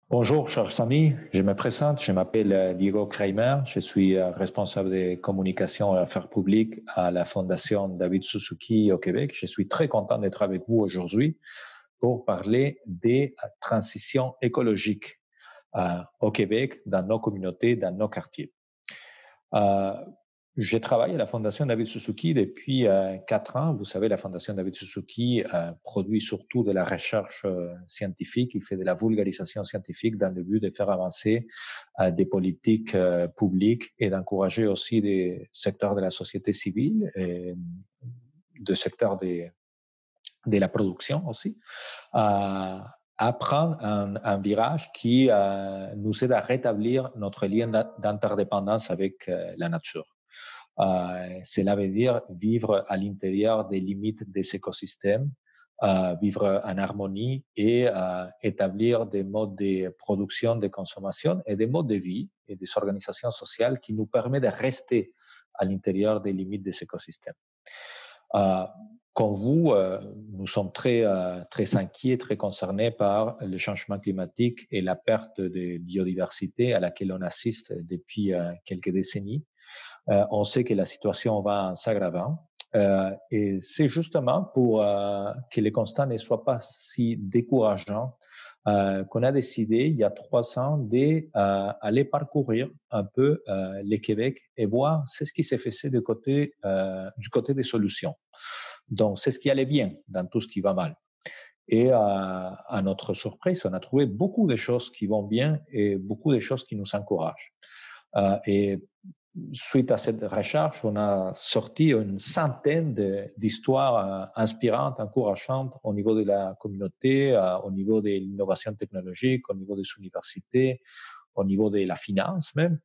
Bonjour, chers amis. Je me présente. Je m'appelle Diego Kramer. Je suis responsable des communications et affaires publiques à la Fondation David Suzuki au Québec. Je suis très content d'être avec vous aujourd'hui pour parler des transitions écologiques au Québec, dans nos communautés, dans nos quartiers. Euh, je travaille à la Fondation David Suzuki depuis 4 ans. Vous savez, la Fondation David Suzuki produit surtout de la recherche scientifique. Il fait de la vulgarisation scientifique dans le but de faire avancer des politiques publiques et d'encourager aussi des secteurs de la société civile et de secteurs de la production aussi à prendre un virage qui nous aide à rétablir notre lien d'interdépendance avec la nature. Cela veut dire vivre à l'intérieur des limites des écosystèmes, vivre en harmonie et établir des modes de production, de consommation et des modes de vie et des organisations sociales qui nous permettent de rester à l'intérieur des limites des écosystèmes. Comme vous, nous sommes très inquiets, très concernés par le changement climatique et la perte de biodiversité à laquelle on assiste depuis quelques décennies. On sait que la situation va en s'aggravant. Et c'est justement pour que les constats ne soient pas si décourageants qu'on a décidé il y a 3 ans d'aller parcourir un peu le Québec et voir ce qui s'est fait du côté des solutions. Donc, c'est ce qui allait bien dans tout ce qui va mal. Et à notre surprise, on a trouvé beaucoup de choses qui vont bien et beaucoup de choses qui nous encouragent. Et suite à cette recherche, on a sorti une centaine d'histoires inspirantes, encourageantes au niveau de la communauté, au niveau de l'innovation technologique, au niveau des universités, au niveau de la finance même.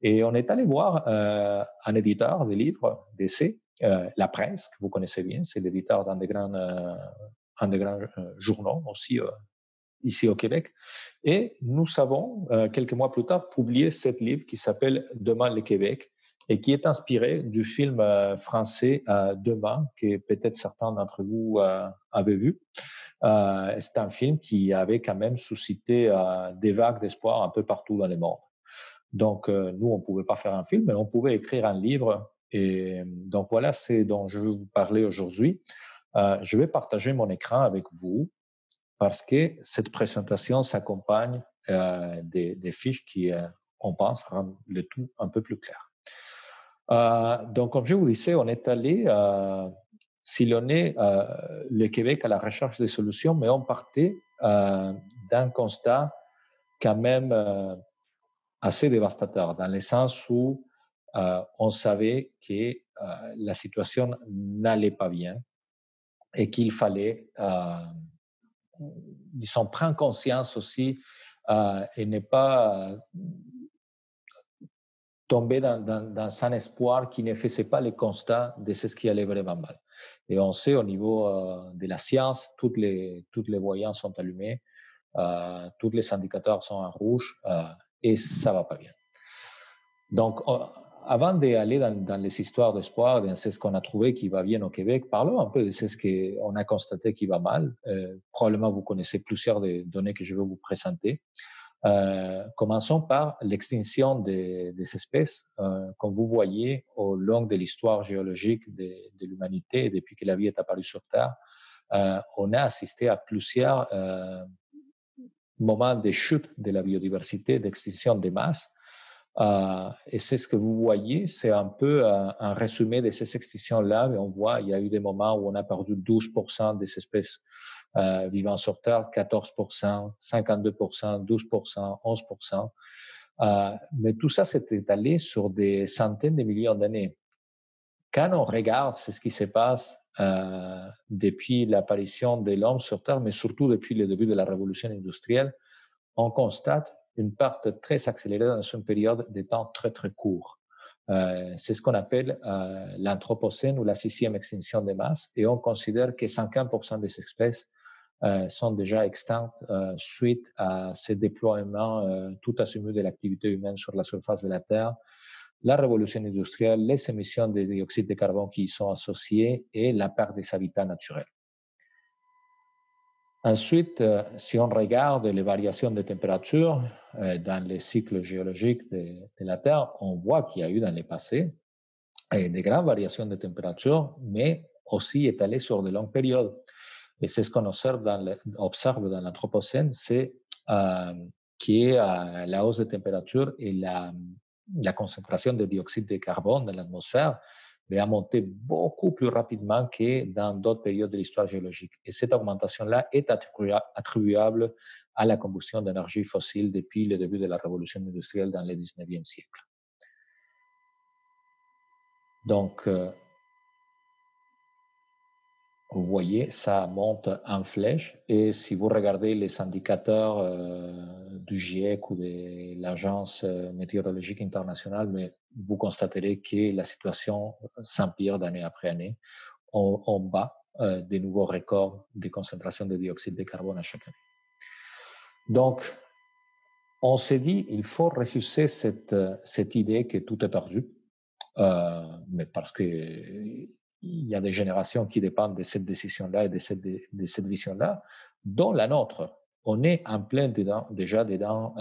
Et on est allé voir un éditeur de livres d'essais, La Presse, que vous connaissez bien, c'est l'éditeur d'un des grands journaux aussi ici au Québec. Et nous avons, quelques mois plus tard, publié ce livre qui s'appelle Demain le Québec et qui est inspiré du film français Demain, que peut-être certains d'entre vous avaient vu. C'est un film qui avait quand même suscité des vagues d'espoir un peu partout dans le monde. Donc, nous, on ne pouvait pas faire un film, mais on pouvait écrire un livre. Et donc, voilà, c'est dont je vais vous parler aujourd'hui. Je vais partager mon écran avec vous parce que cette présentation s'accompagne des fiches qui, on pense, rendent le tout un peu plus clair. Donc, comme je vous disais, on est allé sillonner le Québec à la recherche des solutions, mais on partait d'un constat quand même assez dévastateur, dans le sens où on savait que la situation n'allait pas bien et qu'il fallait disons, prendre conscience aussi et ne pas tomber dans un espoir qui ne faisait pas le constat de ce qui allait vraiment mal. Et on sait au niveau de la science, toutes les voyants sont allumés, tous les indicateurs sont en rouge et ça va pas bien. Donc, avant d'aller dans les histoires d'espoir, dans ce qu'on a trouvé qui va bien au Québec, parlons un peu de ce qu'on a constaté qui va mal. Probablement, vous connaissez plusieurs des données que je vais vous présenter. Commençons par l'extinction des espèces. Comme vous voyez, au long de l'histoire géologique de l'humanité, depuis que la vie est apparue sur Terre, on a assisté à plusieurs moments de chute de la biodiversité, d'extinction des masses. Et c'est ce que vous voyez, c'est un peu un résumé de ces extinctions-là. Mais on voit, il y a eu des moments où on a perdu 12% des espèces vivant sur Terre, 14%, 52%, 12%, 11%. Mais tout ça s'est étalé sur des centaines de millions d'années. Quand on regarde ce qui se passe depuis l'apparition de l'homme sur Terre, mais surtout depuis le début de la révolution industrielle, on constate une perte très accélérée dans une période de temps très, très court. C'est ce qu'on appelle l'Anthropocène ou la sixième extinction des masses, et on considère que 50% des espèces sont déjà extinctes suite à ces déploiements tout assumés de l'activité humaine sur la surface de la Terre, la révolution industrielle, les émissions de dioxyde de carbone qui y sont associées et la perte des habitats naturels. Ensuite, si on regarde les variations de température dans les cycles géologiques de la Terre, on voit qu'il y a eu dans le passé des grandes variations de température, mais aussi étalées sur de longues périodes. Et c'est ce qu'on observe dans l'Anthropocène, c'est qui est la hausse de température et la concentration de dioxyde de carbone dans l'atmosphère a monté beaucoup plus rapidement que dans d'autres périodes de l'histoire géologique. Et cette augmentation-là est attribuable à la combustion d'énergie fossile depuis le début de la révolution industrielle dans le 19e siècle. Donc, vous voyez, ça monte en flèche. Et si vous regardez les indicateurs du GIEC ou de l'Agence météorologique internationale, mais vous constaterez que la situation s'empire d'année après année. On bat des nouveaux records de concentration de dioxyde de carbone à chaque année. Donc, on s'est dit, il faut refuser cette idée que tout est perdu, mais parce que il y a des générations qui dépendent de cette décision-là et de cette vision-là, dont la nôtre. On est en plein déjà dedans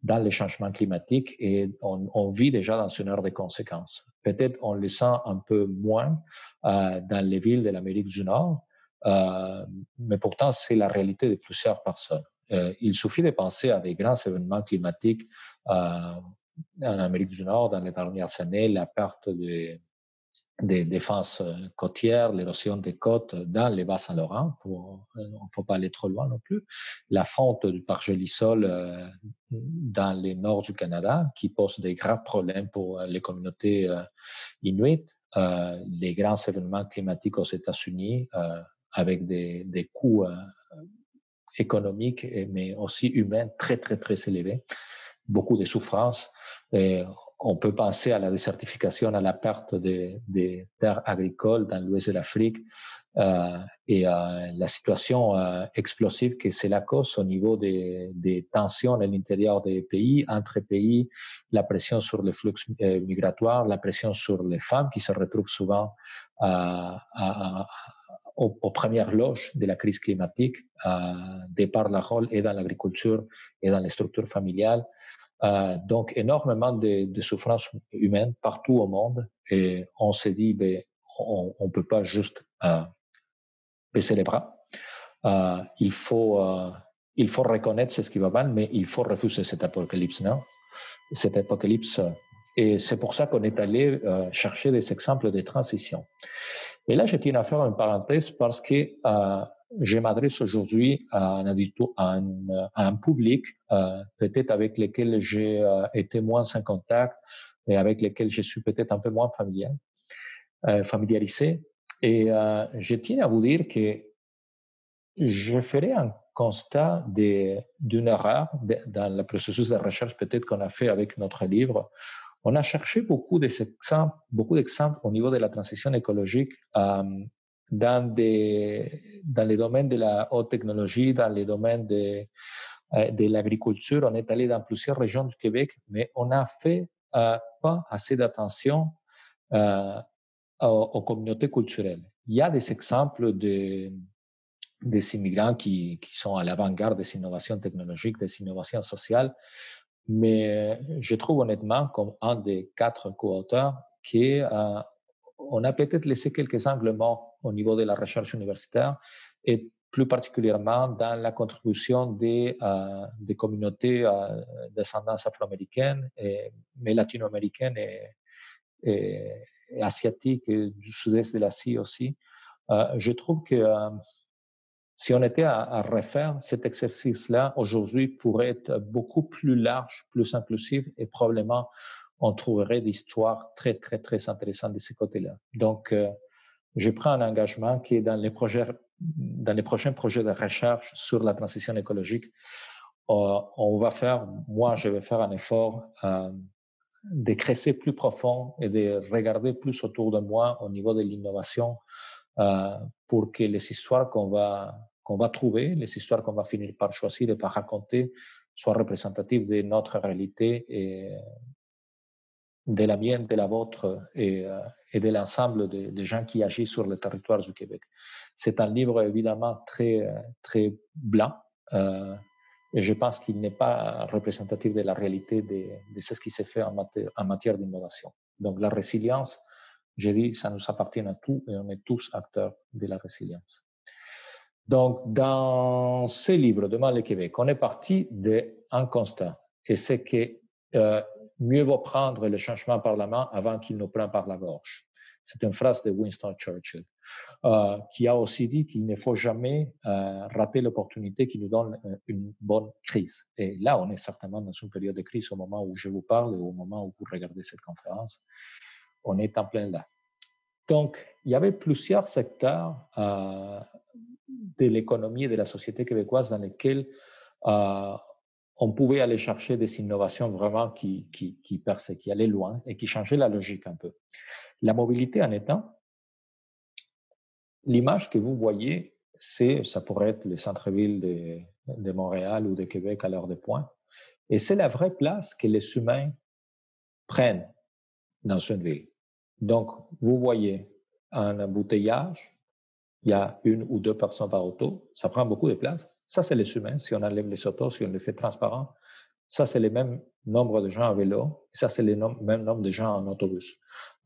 dans les changements climatiques et on vit déjà dans une heure de conséquences. Peut-être on le sent un peu moins dans les villes de l'Amérique du Nord, mais pourtant c'est la réalité de plusieurs personnes. Il suffit de penser à des grands événements climatiques en Amérique du Nord dans les dernières années, la perte des défenses côtières, l'érosion des côtes dans les Bas-Saint-Laurent, on ne faut pas aller trop loin non plus, la fonte du pergélisol dans le nord du Canada, qui pose des graves problèmes pour les communautés inuites, les grands événements climatiques aux États-Unis, avec des coûts économiques, mais aussi humains très, très, très élevés, beaucoup de souffrances. Et on peut penser à la désertification, à la perte des terres agricoles dans l'ouest de l'Afrique et la situation explosive que cela cause au niveau des tensions à l'intérieur des pays, entre pays, la pression sur les flux migratoires, la pression sur les femmes qui se retrouvent souvent aux premières loges de la crise climatique, de par leur rôle et dans l'agriculture et dans les structures familiales. Donc, énormément de souffrances humaines partout au monde. Et on s'est dit, ben, on ne peut pas juste baisser les bras. Il faut reconnaître ce qui va mal, mais il faut refuser cet apocalypse, non? Cet apocalypse. Et c'est pour ça qu'on est allé chercher des exemples de transition. Et là, je tiens à faire une parenthèse parce que je m'adresse aujourd'hui à un public peut-être avec lequel j'ai été moins en contact et avec lequel je suis peut-être un peu moins familiarisé. Et je tiens à vous dire que je ferai un constat d'une erreur dans le processus de recherche peut-être qu'on a fait avec notre livre. On a cherché beaucoup d'exemples au niveau de la transition écologique dans les domaines de la haute technologie, dans les domaines de l'agriculture. On est allé dans plusieurs régions du Québec, mais on n'a fait pas assez d'attention aux communautés culturelles. Il y a des exemples des immigrants qui sont à l'avant-garde des innovations technologiques, des innovations sociales, mais je trouve honnêtement, comme un des 4 co-auteurs, qu'on a peut-être laissé quelques angles morts au niveau de la recherche universitaire et plus particulièrement dans la contribution des communautés d'ascendance afro-américaine, mais latino-américaine et asiatique, et du sud-est de l'Asie aussi. Je trouve que si on était à refaire cet exercice-là, aujourd'hui pourrait être beaucoup plus large, plus inclusif et probablement on trouverait des histoires très, très, très intéressantes de ce côté-là. Donc, je prends un engagement qui est dans les prochains projets de recherche sur la transition écologique, je vais faire un effort de creuser plus profond et de regarder plus autour de moi au niveau de l'innovation pour que les histoires qu'on va trouver, les histoires qu'on va finir par choisir et par raconter, soient représentatives de notre réalité de la mienne, de la vôtre et de l'ensemble des gens qui agissent sur le territoire du Québec. C'est un livre évidemment très blanc et je pense qu'il n'est pas représentatif de la réalité de ce qui s'est fait en matière d'innovation. Donc la résilience, j'ai dit, ça nous appartient à tous et on est tous acteurs de la résilience. Donc, dans ce livre, Demain le Québec, on est parti d'un constat, et c'est que mieux vaut prendre le changement par la main avant qu'il nous prenne par la gorge. C'est une phrase de Winston Churchill, qui a aussi dit qu'il ne faut jamais rater l'opportunité qui nous donne une bonne crise. Et là, on est certainement dans une période de crise au moment où je vous parle et au moment où vous regardez cette conférence. On est en plein là. Donc, il y avait plusieurs secteurs de l'économie et de la société québécoise dans lesquels on pouvait aller chercher des innovations vraiment qui perçaient, qui allaient loin et qui changeaient la logique un peu. La mobilité en étant, l'image que vous voyez, ça pourrait être le centre-ville de Montréal ou de Québec à l'heure de pointe, et c'est la vraie place que les humains prennent dans une ville. Donc, vous voyez un embouteillage, il y a une ou deux personnes par auto, ça prend beaucoup de place. Ça, c'est les humains. Si on enlève les autos, si on les fait transparents, ça, c'est le même nombre de gens à vélo, ça, c'est le même nombre de gens en autobus.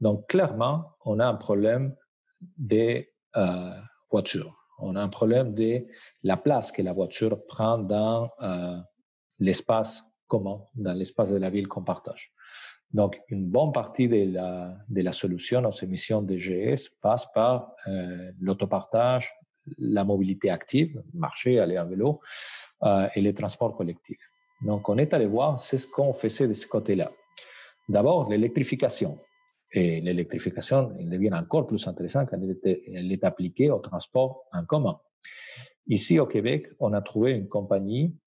Donc, clairement, on a un problème des voitures. On a un problème de la place que la voiture prend dans l'espace commun, dans l'espace de la ville qu'on partage. Donc, une bonne partie de la solution aux émissions de GS passe par l'autopartage, la mobilité active, marcher, aller en vélo, et les transports collectifs. Donc, on est allé voir c'est ce qu'on faisait de ce côté-là. D'abord, l'électrification. Et l'électrification, elle devient encore plus intéressante quand elle est appliquée au transport en commun. Ici, au Québec, on a trouvé une compagnie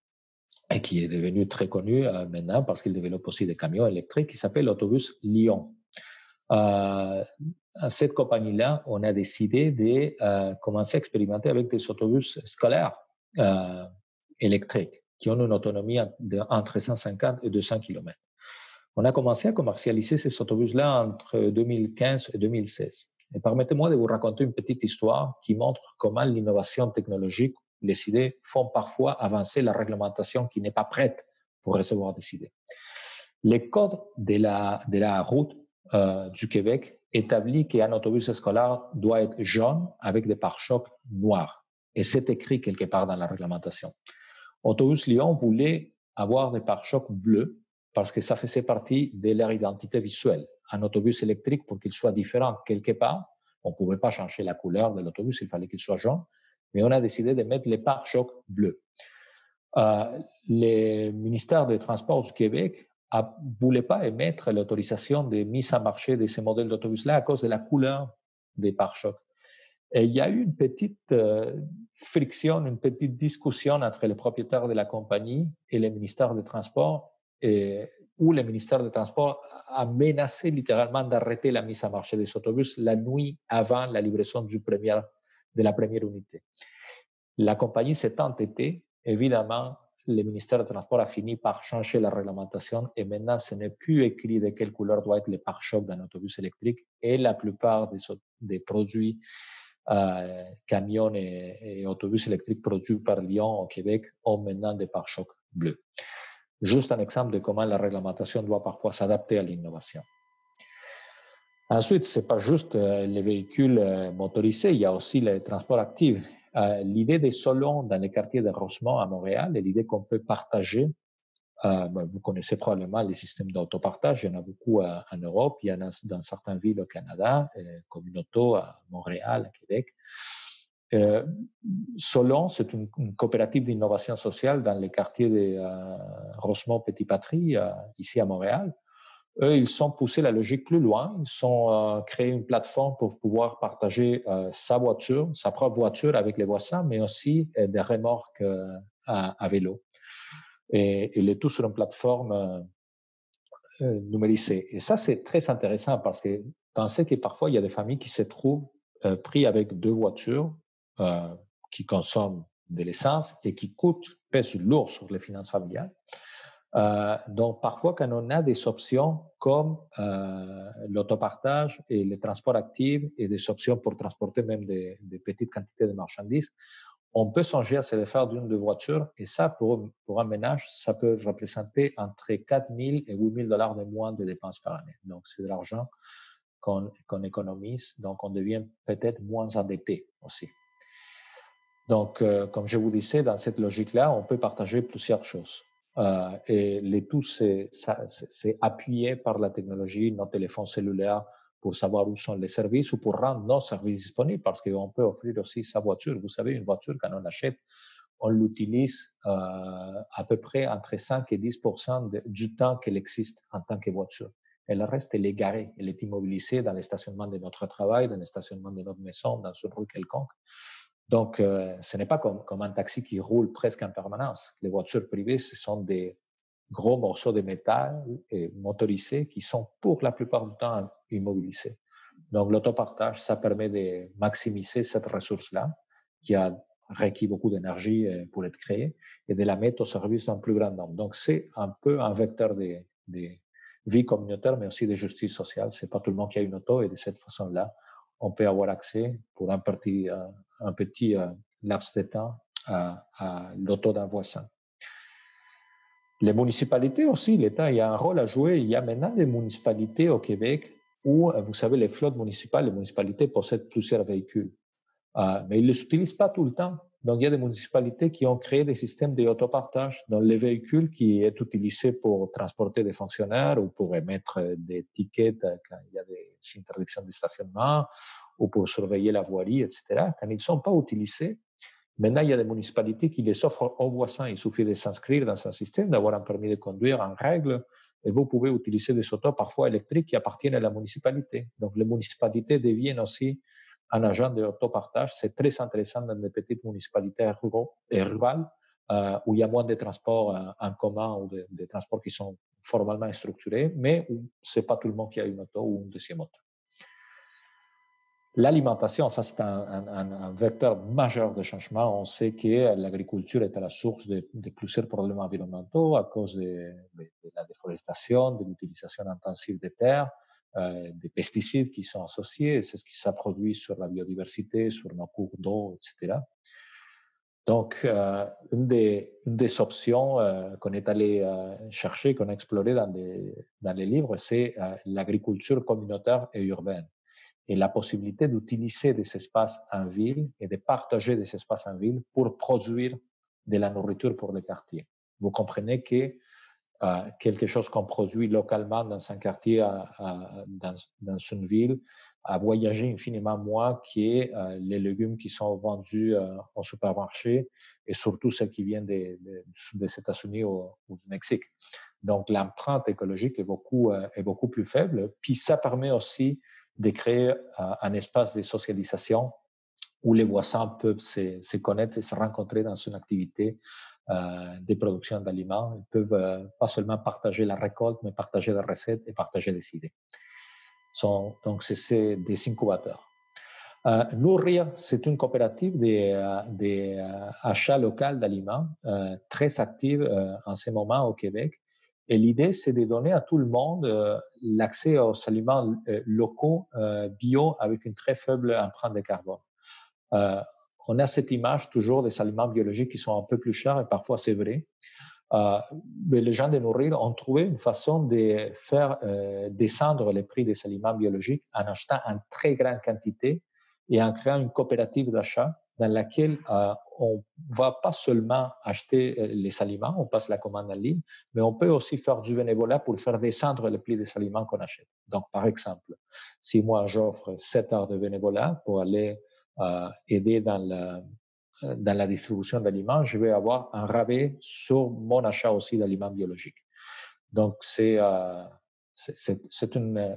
et qui est devenue très connue maintenant parce qu'il développe aussi des camions électriques, qui s'appelle Autobus Lyon. À cette compagnie-là, on a décidé de commencer à expérimenter avec des autobus scolaires électriques qui ont une autonomie entre 150 et 200 km. On a commencé à commercialiser ces autobus-là entre 2015 et 2016. Et permettez-moi de vous raconter une petite histoire qui montre comment l'innovation technologique, les idées font parfois avancer la réglementation qui n'est pas prête pour recevoir des idées. Le code de la route du Québec établit qu'un autobus scolaire doit être jaune avec des pare-chocs noirs. Et c'est écrit quelque part dans la réglementation. Autobus Lyon voulait avoir des pare-chocs bleus parce que ça faisait partie de leur identité visuelle. Un autobus électrique, pour qu'il soit différent quelque part, on ne pouvait pas changer la couleur de l'autobus, il fallait qu'il soit jaune, mais on a décidé de mettre les pare-chocs bleus. Le ministère des Transports du Québec ne voulait pas émettre l'autorisation de mise en marché de ces modèles d'autobus-là à cause de la couleur des pare-chocs. Et il y a eu une petite friction, une petite discussion entre les propriétaires de la compagnie et le ministère des Transports, où le ministère des Transports a menacé littéralement d'arrêter la mise en marché des autobus la nuit avant la livraison de la première unité. La compagnie s'est entêtée. Évidemment, le ministère des Transports a fini par changer la réglementation et maintenant, ce n'est plus écrit de quelle couleur doit être le pare-choc d'un autobus électrique et la plupart des produits camions et autobus électriques produits par Lyon au Québec ont maintenant des pare-chocs bleus. Juste un exemple de comment la réglementation doit parfois s'adapter à l'innovation. Ensuite, ce n'est pas juste les véhicules motorisés, il y a aussi les transports actifs. L'idée des salons dans les quartiers de Rosemont à Montréal et l'idée qu'on peut partager, vous connaissez probablement les systèmes d'autopartage, il y en a beaucoup en Europe, il y en a dans certaines villes au Canada, comme Noto à Montréal, à Québec. Solon, c'est une coopérative d'innovation sociale dans les quartiers de Rosemont-Petit-Patrie, ici à Montréal. Eux, ils ont poussé la logique plus loin. Ils ont créé une plateforme pour pouvoir partager sa propre voiture avec les voisins, mais aussi des remorques à vélo. Et le tout sur une plateforme numérisée. Et ça, c'est très intéressant parce que pensez que parfois, il y a des familles qui se trouvent pris avec deux voitures qui consomment de l'essence et qui pèsent lourd sur les finances familiales. Donc, parfois, quand on a des options comme l'autopartage et les transports actifs et des options pour transporter même des petites quantités de marchandises, on peut songer à se le faire d'une de voiture et ça, pour un ménage, ça peut représenter entre 4 000 et 8 000 dollars de moins de dépenses par année. Donc, c'est de l'argent qu'on économise. Donc, on devient peut-être moins endetté aussi. Donc, comme je vous disais, dans cette logique-là, on peut partager plusieurs choses. Et le tout, c'est appuyé par la technologie, nos téléphones cellulaires, pour savoir où sont les services ou pour rendre nos services disponibles, parce qu'on peut offrir aussi sa voiture. Vous savez, une voiture, quand on l'achète, on l'utilise à peu près entre 5 et 10% du temps qu'elle existe en tant que voiture. Et le reste, elle est garée, elle est immobilisée dans le stationnement de notre travail, dans le stationnement de notre maison, dans une rue quelconque. Donc, ce n'est pas comme un taxi qui roule presque en permanence. Les voitures privées, ce sont des gros morceaux de métal et motorisés qui sont pour la plupart du temps immobilisés. Donc, l'autopartage, ça permet de maximiser cette ressource-là qui a requis beaucoup d'énergie pour être créée et de la mettre au service d'un plus grand nombre. Donc, c'est un peu un vecteur de vie communautaire, mais aussi de justice sociale. C'est pas tout le monde qui a une auto et de cette façon-là, on peut avoir accès pour un petit laps de temps à l'auto d'un voisin. Les municipalités aussi, l'État il y a un rôle à jouer. Il y a maintenant des municipalités au Québec où, vous savez, les flottes municipales, les municipalités possèdent plusieurs véhicules, mais ils ne les utilisent pas tout le temps. Donc, il y a des municipalités qui ont créé des systèmes d'autopartage dans les véhicules qui est utilisé pour transporter des fonctionnaires ou pour émettre des tickets quand il y a des interdictions de stationnement ou pour surveiller la voirie, etc. Quand ils ne sont pas utilisés, maintenant, il y a des municipalités qui les offrent aux voisins. Il suffit de s'inscrire dans un système, d'avoir un permis de conduire en règle, et vous pouvez utiliser des autos parfois électriques qui appartiennent à la municipalité. Donc, les municipalités deviennent aussi un agent d'autopartage. C'est très intéressant dans les petites municipalités rurales où il y a moins de transports en commun ou de transports qui sont formellement structurés, mais où c'est pas tout le monde qui a une auto ou une deuxième auto. L'alimentation, ça c'est un vecteur majeur de changement. On sait que l'agriculture est à la source de plusieurs problèmes environnementaux à cause de la déforestation, de l'utilisation intensive des terres, des pesticides qui sont associés. C'est ce qui ça produit sur la biodiversité, sur nos cours d'eau, etc. Donc, une des options qu'on est allé chercher, qu'on a exploré dans les livres, c'est l'agriculture communautaire et urbaine et la possibilité d'utiliser des espaces en ville et de partager des espaces en ville pour produire de la nourriture pour les quartiers. Vous comprenez que quelque chose qu'on produit localement dans un quartier, dans une ville, a voyagé infiniment moins que les légumes qui sont vendus au supermarché et surtout ceux qui viennent des États-Unis ou du Mexique. Donc, l'empreinte écologique est beaucoup plus faible. Puis, ça permet aussi de créer un espace de socialisation où les voisins peuvent se connaître et se rencontrer dans une activité de production d'aliments. Ils peuvent pas seulement partager la récolte, mais partager des recettes et partager des idées. Donc, c'est des incubateurs. Nourrir, c'est une coopérative d'achat local d'aliments très active en ce moment au Québec. Et l'idée, c'est de donner à tout le monde l'accès aux aliments locaux, bio, avec une très faible empreinte de carbone. On a cette image toujours des aliments biologiques qui sont un peu plus chers, et parfois c'est vrai. Mais les gens de Nourrir ont trouvé une façon de faire descendre les prix des aliments biologiques en achetant en très grande quantité et en créant une coopérative d'achat dans laquelle on ne va pas seulement acheter les aliments, on passe la commande en ligne, mais on peut aussi faire du bénévolat pour faire descendre le prix des aliments qu'on achète. Donc, par exemple, si moi j'offre 7 heures de bénévolat pour aller aider dans la distribution d'aliments, je vais avoir un rabais sur mon achat aussi d'aliments biologiques. Donc, c'est une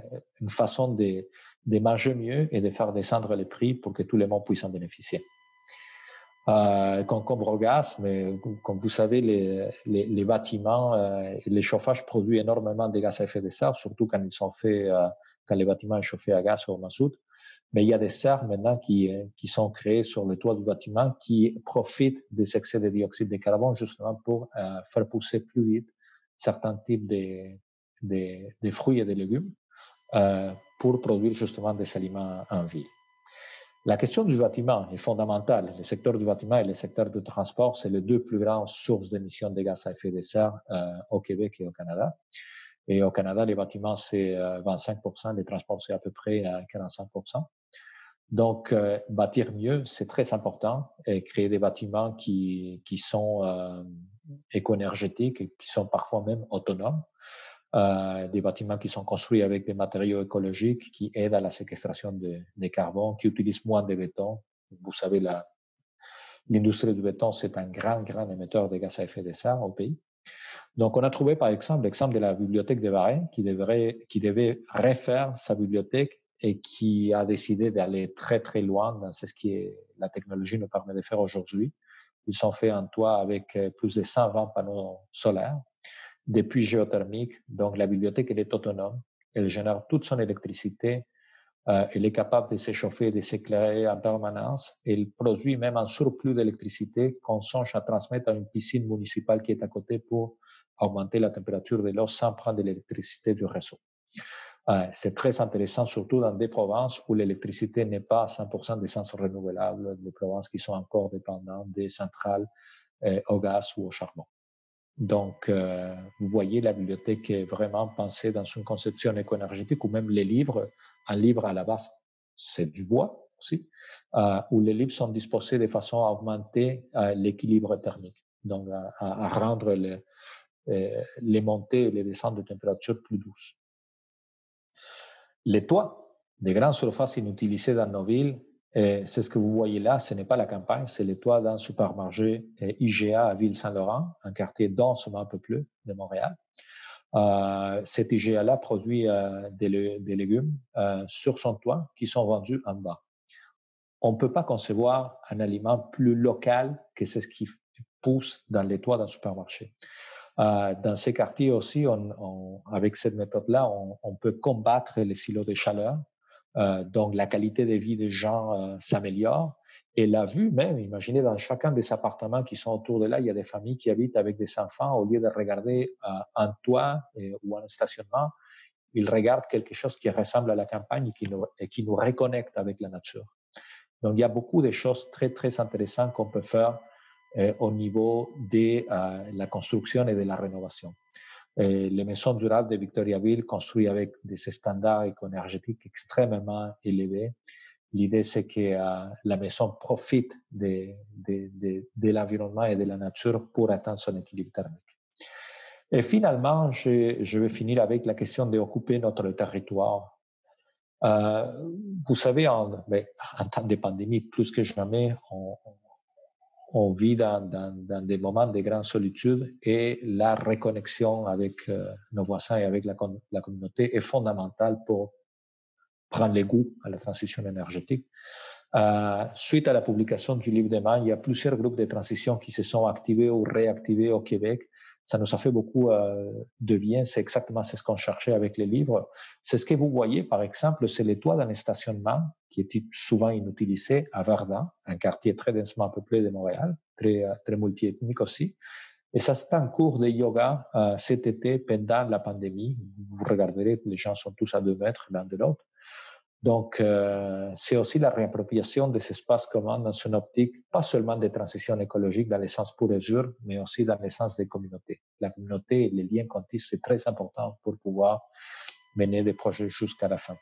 façon de manger mieux et de faire descendre les prix pour que tout le monde puisse en bénéficier. Concombre au gaz, mais comme vous savez, les bâtiments et les chauffages produisent énormément de gaz à effet de serre, surtout quand ils sont faits, quand les bâtiments sont chauffés à gaz ou au mazout. Mais il y a des serres maintenant qui sont créées sur le toit du bâtiment qui profitent des excès de dioxyde de carbone justement pour faire pousser plus vite certains types de fruits et de légumes pour produire justement des aliments en ville. La question du bâtiment est fondamentale. Le secteur du bâtiment et le secteur du transport, c'est les deux plus grandes sources d'émissions de gaz à effet de serre au Québec et au Canada. Et au Canada, les bâtiments, c'est 25%, les transports, c'est à peu près 45%. Donc, bâtir mieux, c'est très important et créer des bâtiments qui sont éco-énergétiques et qui sont parfois même autonomes. Des bâtiments qui sont construits avec des matériaux écologiques qui aident à la séquestration de carbone, qui utilisent moins de béton. Vous savez, l'industrie du béton, c'est un grand émetteur de gaz à effet de serre au pays. Donc, on a trouvé, par exemple, l'exemple de la bibliothèque de Varennes qui devait refaire sa bibliothèque et qui a décidé d'aller très loin dans ce que la technologie nous permet de faire aujourd'hui. Ils ont fait un toit avec plus de 120 panneaux solaires, des puits géothermiques. Donc, la bibliothèque, elle est autonome. Elle génère toute son électricité. Elle est capable de s'échauffer, de s'éclairer en permanence. Elle produit même un surplus d'électricité qu'on songe à transmettre à une piscine municipale qui est à côté pour augmenter la température de l'eau sans prendre de l'électricité du réseau. C'est très intéressant, surtout dans des provinces où l'électricité n'est pas à 100% d'essence renouvelable, des provinces qui sont encore dépendantes des centrales au gaz ou au charbon. Donc, vous voyez, la bibliothèque est vraiment pensée dans une conception éco-énergétique ou même les livres. Un livre à la base, c'est du bois aussi, où les livres sont disposés de façon à augmenter l'équilibre thermique, donc à rendre les montées et les descentes de température plus douces. Les toits des grandes surfaces inutilisées dans nos villes, c'est ce que vous voyez là, ce n'est pas la campagne, c'est les toits d'un supermarché IGA à Ville-Saint-Laurent, un quartier densément peuplé de Montréal. Cet IGA-là produit des légumes sur son toit qui sont vendus en bas. On ne peut pas concevoir un aliment plus local que ce qui pousse dans les toits d'un supermarché. Dans ces quartiers aussi, avec cette méthode-là, on peut combattre les silos de chaleur. Donc, la qualité de vie des gens s'améliore. Et la vue même, imaginez dans chacun des appartements qui sont autour de là, il y a des familles qui habitent avec des enfants. Au lieu de regarder un toit ou un stationnement, ils regardent quelque chose qui ressemble à la campagne et qui nous reconnecte avec la nature. Donc, il y a beaucoup de choses très intéressantes qu'on peut faire au niveau de la construction et de la rénovation. Les maisons durables de Victoriaville construites avec des standards éco-énergétiques extrêmement élevés. L'idée, c'est que la maison profite de l'environnement et de la nature pour atteindre son équilibre thermique. Et finalement, je vais finir avec la question d'occuper notre territoire. Vous savez, en temps de pandémie, plus que jamais, on vit dans des moments de grande solitude et la reconnexion avec nos voisins et avec la communauté est fondamentale pour prendre le goût à la transition énergétique. Suite à la publication du livre demain, il y a plusieurs groupes de transition qui se sont activés ou réactivés au Québec. Ça nous a fait beaucoup de bien. C'est exactement ce qu'on cherchait avec les livres. C'est ce que vous voyez, par exemple, c'est les toits d'un stationnement qui est souvent inutilisé à Verdun, un quartier très densément peuplé de Montréal, très multiethnique aussi. Et ça, c'est un cours de yoga cet été pendant la pandémie. Vous regarderez, les gens sont tous à 2 mètres l'un de l'autre. Donc, c'est aussi la réappropriation des espaces communs dans une optique, pas seulement des transitions écologiques dans le sens pur et dur, mais aussi dans le sens des communautés. La communauté et les liens qu'on tisse, c'est très important pour pouvoir mener des projets jusqu'à la fin.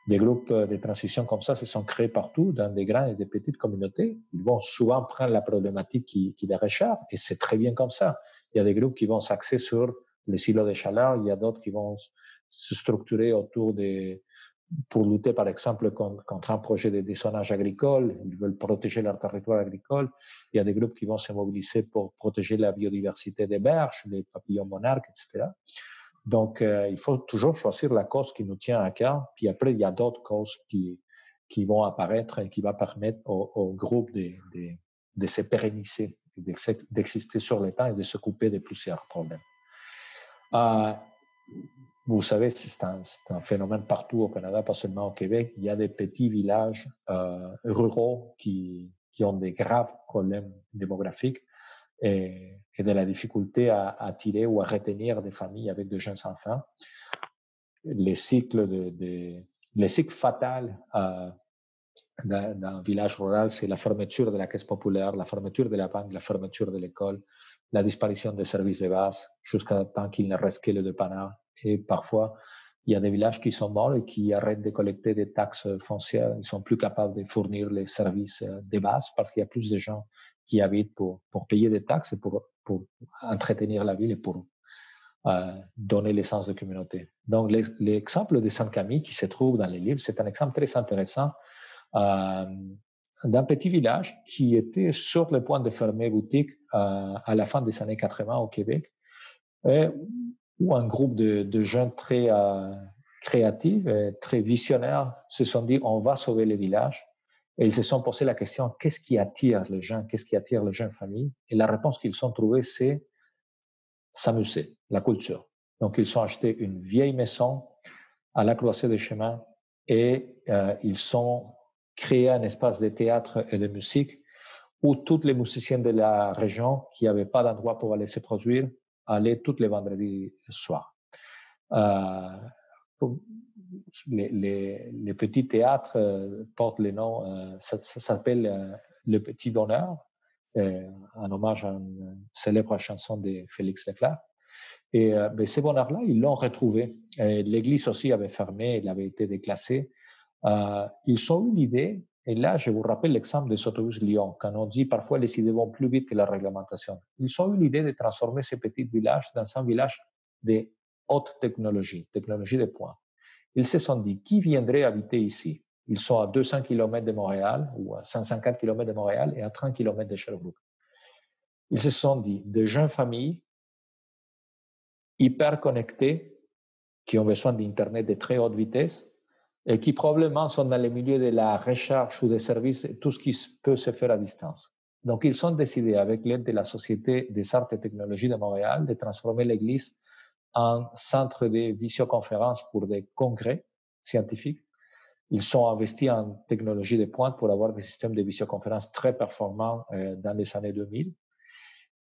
Des groupes de transition comme ça se sont créés partout, dans des grandes et des petites communautés. Ils vont souvent prendre la problématique qui les recherche, et c'est très bien comme ça. Il y a des groupes qui vont s'axer sur les silos de chaleur, il y a d'autres qui vont se structurer autour pour lutter, par exemple, contre un projet de désherbage agricole. Ils veulent protéger leur territoire agricole. Il y a des groupes qui vont se mobiliser pour protéger la biodiversité des berges, les papillons monarques, etc. Donc, il faut toujours choisir la cause qui nous tient à cœur. Puis après, il y a d'autres causes qui vont apparaître et qui vont permettre au groupe de se pérenniser, d'exister sur le temps et de s'occuper de plusieurs problèmes. Vous savez, c'est un phénomène partout au Canada, pas seulement au Québec. Il y a des petits villages ruraux qui ont des graves problèmes démographiques. et de la difficulté à attirer ou à retenir des familles avec de jeunes enfants. Les cycles les cycles fatals d'un village rural, c'est la fermeture de la caisse populaire, la fermeture de la banque, la fermeture de l'école, la disparition des services de base, jusqu'à temps qu'il ne reste que le dépanneur. Et parfois, il y a des villages qui sont morts et qui arrêtent de collecter des taxes foncières. Ils sont plus capables de fournir les services de base parce qu'il y a plus de gens qui habitent pour payer des taxes et pour entretenir la ville et pour donner l'essence de communauté. Donc, l'exemple de Saint-Camille qui se trouve dans les livres, c'est un exemple très intéressant d'un petit village qui était sur le point de fermer boutique à la fin des années 80 au Québec, où un groupe de jeunes très créatifs et très visionnaires se sont dit on va sauver le village. Et ils se sont posé la question qu'est-ce qui attire les gens, qu'est-ce qui attire les jeunes familles? Et la réponse qu'ils ont trouvée, c'est s'amuser, la culture. Donc, ils ont acheté une vieille maison à la croisée des chemins et ils ont créé un espace de théâtre et de musique où tous les musiciens de la région qui n'avaient pas d'endroit pour aller se produire allaient tous les vendredis soirs. Les petits théâtres portent le nom, ça s'appelle Le Petit Bonheur, en hommage à une célèbre chanson de Félix Leclerc. Et ce bonheur-là, ils l'ont retrouvé. L'église aussi avait fermé, elle avait été déclassée. Ils ont eu l'idée, et là, je vous rappelle l'exemple des autobus Lyon, quand on dit parfois les idées vont plus vite que la réglementation. Ils ont eu l'idée de transformer ces petits villages dans un village de haute technologie, technologie de pointe. Ils se sont dit, qui viendrait habiter ici? Ils sont à 200 km de Montréal ou à 150 km de Montréal et à 30 km de Sherbrooke. Ils se sont dit, de jeunes familles hyper connectés, qui ont besoin d'Internet de très haute vitesse et qui probablement sont dans le milieu de la recherche ou des services, tout ce qui peut se faire à distance. Donc, ils ont décidé, avec l'aide de la Société des arts et technologies de Montréal, de transformer l'église en centre de visioconférence pour des congrès scientifiques. Ils sont investis en technologie de pointe pour avoir des systèmes de visioconférence très performants dans les années 2000.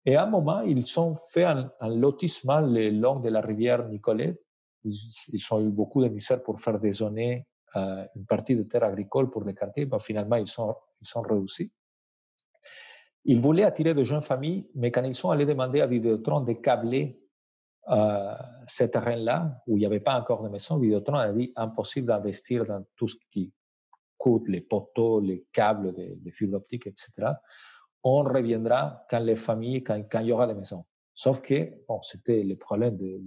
Et à un moment, ils ont fait un lotissement le long de la rivière Nicolet. Ils ont eu beaucoup d'émissaires pour faire dézoner une partie de terres agricoles pour des quartiers. Ben, finalement, ils sont réussis. Ils voulaient attirer de jeunes familles, mais quand ils sont allés demander à Vidéotron de câbler ce terrain-là, où il n'y avait pas encore de maison, Vidéotron a dit impossible d'investir dans tout ce qui coûte, les poteaux, les câbles de fibre optique, etc. On reviendra quand les familles, quand il y aura des maisons. Sauf que, bon, c'était le problème de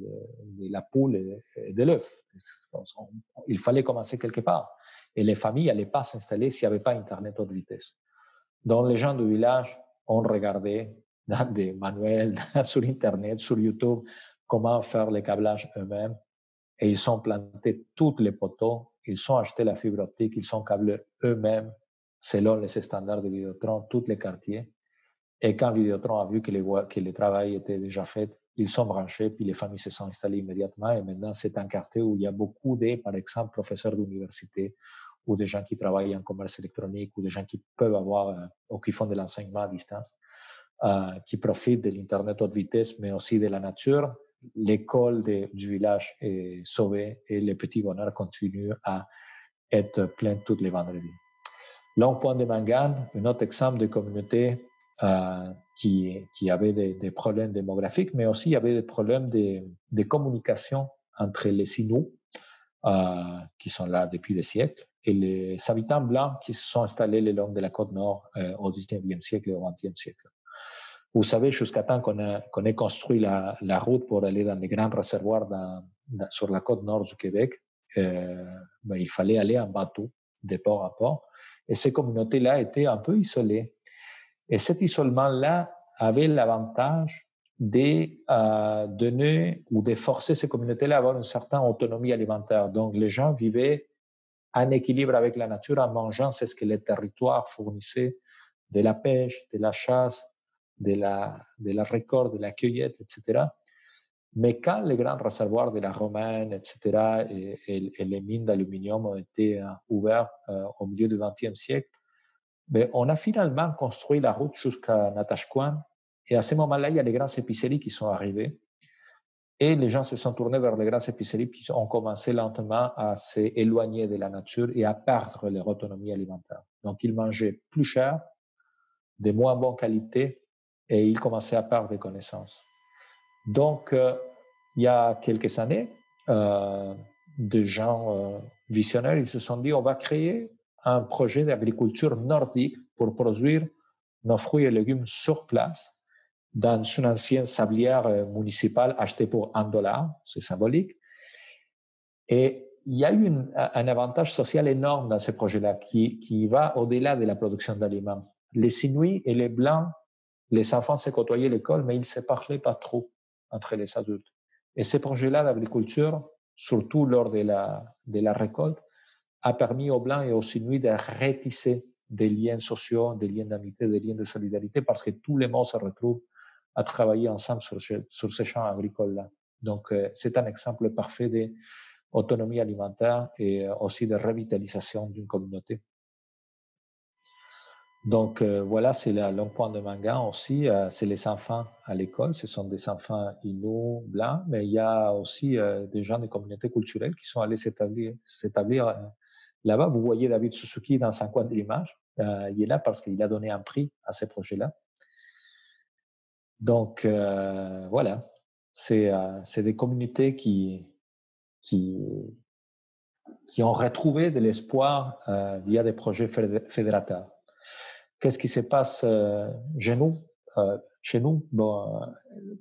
la poule et de l'œuf. Il fallait commencer quelque part. Et les familles n'allaient pas s'installer s'il n'y avait pas Internet haute vitesse. Donc, les gens du village ont regardé dans des manuels, sur Internet, sur YouTube, comment faire les câblages eux-mêmes. Et ils ont planté tous les poteaux, ils ont acheté la fibre optique, ils ont câblé eux-mêmes, selon les standards de Vidéotron, tous les quartiers. Et quand Vidéotron a vu que le travail était déjà fait, ils sont branchés, puis les familles se sont installées immédiatement. Et maintenant, c'est un quartier où il y a beaucoup de, par exemple, professeurs d'université ou des gens qui travaillent en commerce électronique ou des gens qui peuvent avoir ou qui font de l'enseignement à distance, qui profitent de l'Internet haute vitesse, mais aussi de la nature. L'école du village est sauvée et les petits bonheurs continuent à être pleins tous les vendredis. Long Point de Mangan, un autre exemple de communauté qui avait des problèmes démographiques, mais aussi il y avait des problèmes de communication entre les Inuits, qui sont là depuis des siècles, et les habitants blancs qui se sont installés le long de la côte nord au 19e siècle et au 20e siècle. Vous savez, jusqu'à temps qu'on ait construit la route pour aller dans les grands réservoirs sur la côte nord du Québec, il fallait aller en bateau de port à port. Et ces communautés-là étaient un peu isolées. Et cet isolement-là avait l'avantage de donner ou de forcer ces communautés-là à avoir une certaine autonomie alimentaire. Donc, les gens vivaient en équilibre avec la nature en mangeant ce que les territoires fournissaient, de la pêche, de la chasse, de la récolte, de la cueillette, etc. Mais quand les grands réservoirs de la Romaine, etc., et les mines d'aluminium ont été ouverts au milieu du XXe siècle, on a finalement construit la route jusqu'à Natashquan Et à ce moment-là, il y a les grandes épiceries qui sont arrivées. Et les gens se sont tournés vers les grandes épiceries qui ont commencé lentement à s'éloigner de la nature et à perdre leur autonomie alimentaire. Donc, ils mangeaient plus cher, de moins bonne qualité, et ils commençaient à perdre des connaissances. Donc, il y a quelques années, des gens visionnaires, ils se sont dit, on va créer un projet d'agriculture nordique pour produire nos fruits et légumes sur place dans une ancienne sablière municipale achetée pour $1, c'est symbolique. Et il y a eu un avantage social énorme dans ce projet-là qui va au-delà de la production d'aliments. Les Inuits et les Blancs, les enfants se côtoyaient à l'école, mais ils ne se parlaient pas trop entre les adultes. Et ce projet-là d'agriculture, surtout lors de la récolte, a permis aux Blancs et aux Inuits de retisser des liens sociaux, des liens d'amitié, des liens de solidarité, parce que tous les mots se retrouvent à travailler ensemble sur ces champs agricoles-là. Donc, c'est un exemple parfait d'autonomie alimentaire et aussi de revitalisation d'une communauté. Donc, voilà, c'est le long point de Mangan aussi. C'est les enfants à l'école. Ce sont des enfants inuits blancs, mais il y a aussi des gens des communautés culturelles qui sont allés s'établir là-bas. Vous voyez David Suzuki dans un coin de l'image. Il est là parce qu'il a donné un prix à ces projets-là. Donc, voilà, c'est des communautés qui ont retrouvé de l'espoir via des projets fédérateurs. Qu'est-ce qui se passe chez nous? Bon,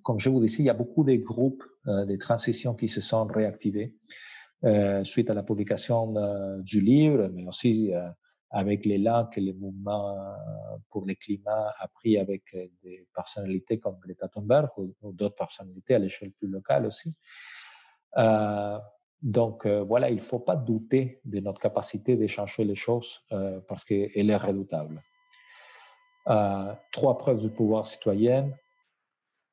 comme je vous disais, il y a beaucoup de groupes de transition qui se sont réactivés suite à la publication du livre, mais aussi avec l'élan que le mouvement pour le climat a pris avec des personnalités comme Greta Thunberg ou d'autres personnalités à l'échelle plus locale aussi. Donc voilà, il ne faut pas douter de notre capacité de changer les choses parce qu'elle est redoutable. 3 preuves du pouvoir citoyen.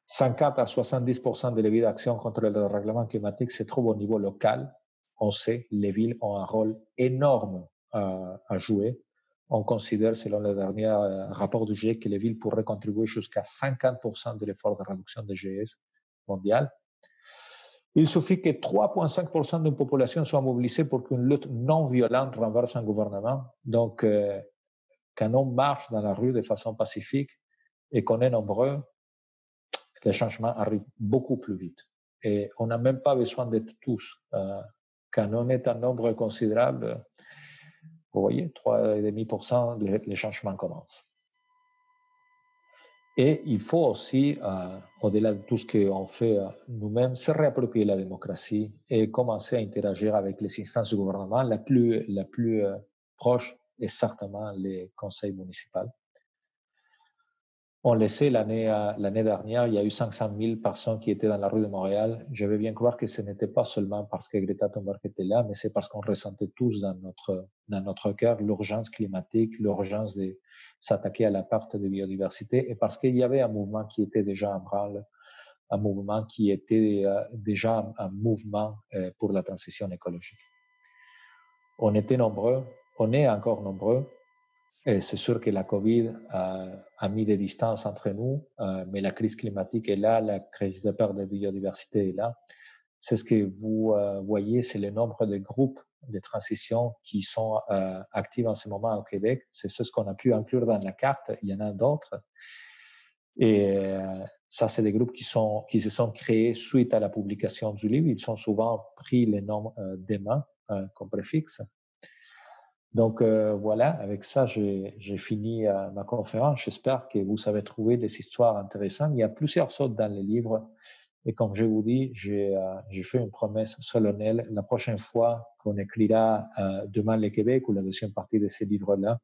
50 à 70% de leviers d'action contre le dérèglement climatique se trouvent au niveau local. On sait, les villes ont un rôle énorme à jouer. On considère, selon le dernier rapport du GIEC, que les villes pourraient contribuer jusqu'à 50% de l'effort de réduction des GES mondial. Il suffit que 3,5% d'une population soit mobilisée pour qu'une lutte non violente renverse un gouvernement. Donc, quand on marche dans la rue de façon pacifique et qu'on est nombreux, les changements arrivent beaucoup plus vite. Et on n'a même pas besoin d'être tous. Quand on est un nombre considérable, vous voyez, 3,5%, les changements commencent. Et il faut aussi, au-delà de tout ce qu'on fait nous-mêmes, se réapproprier la démocratie et commencer à interagir avec les instances du gouvernement. La plus proche est certainement les conseils municipaux. On le sait, l'année dernière, il y a eu 500 000 personnes qui étaient dans la rue de Montréal. Je veux bien croire que ce n'était pas seulement parce que Greta Thunberg était là, mais c'est parce qu'on ressentait tous dans notre cœur l'urgence climatique, l'urgence de s'attaquer à la perte de biodiversité, et parce qu'il y avait un mouvement qui était déjà en branle, un mouvement qui était déjà un mouvement pour la transition écologique. On était nombreux, on est encore nombreux. Et c'est sûr que la COVID a mis des distances entre nous, mais la crise climatique est là, la crise de perte de biodiversité est là. C'est ce que vous voyez, c'est le nombre de groupes de transition qui sont actifs en ce moment au Québec. C'est ce qu'on a pu inclure dans la carte. Il y en a d'autres. Et ça, c'est des groupes qui se sont créés suite à la publication du livre. Ils ont souvent pris les noms d'EMA comme préfixe. Donc voilà, avec ça, j'ai fini ma conférence. J'espère que vous avez trouvé des histoires intéressantes. Il y a plusieurs sortes dans les livres. Et comme je vous dis, j'ai fait une promesse solennelle. La prochaine fois qu'on écrira Demain le Québec ou la deuxième partie de ces livres-là,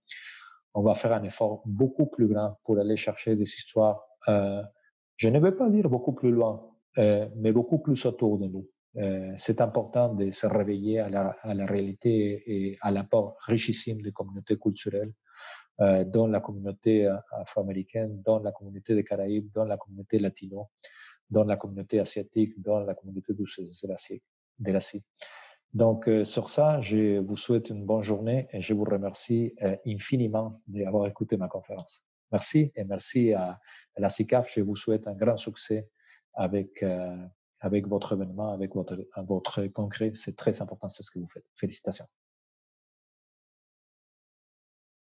on va faire un effort beaucoup plus grand pour aller chercher des histoires, je ne veux pas dire beaucoup plus loin, mais beaucoup plus autour de nous. C'est important de se réveiller à la réalité et à l'apport richissime des communautés culturelles, dans la communauté afro-américaine, dans la communauté des Caraïbes, dans la communauté latino, dans la communauté asiatique, dans la communauté de l'Asie. Donc, sur ça, je vous souhaite une bonne journée et je vous remercie infiniment d'avoir écouté ma conférence. Merci et merci à la CICAF. Je vous souhaite un grand succès avec, avec votre événement, avec votre congrès. C'est très important, c'est ce que vous faites. Félicitations.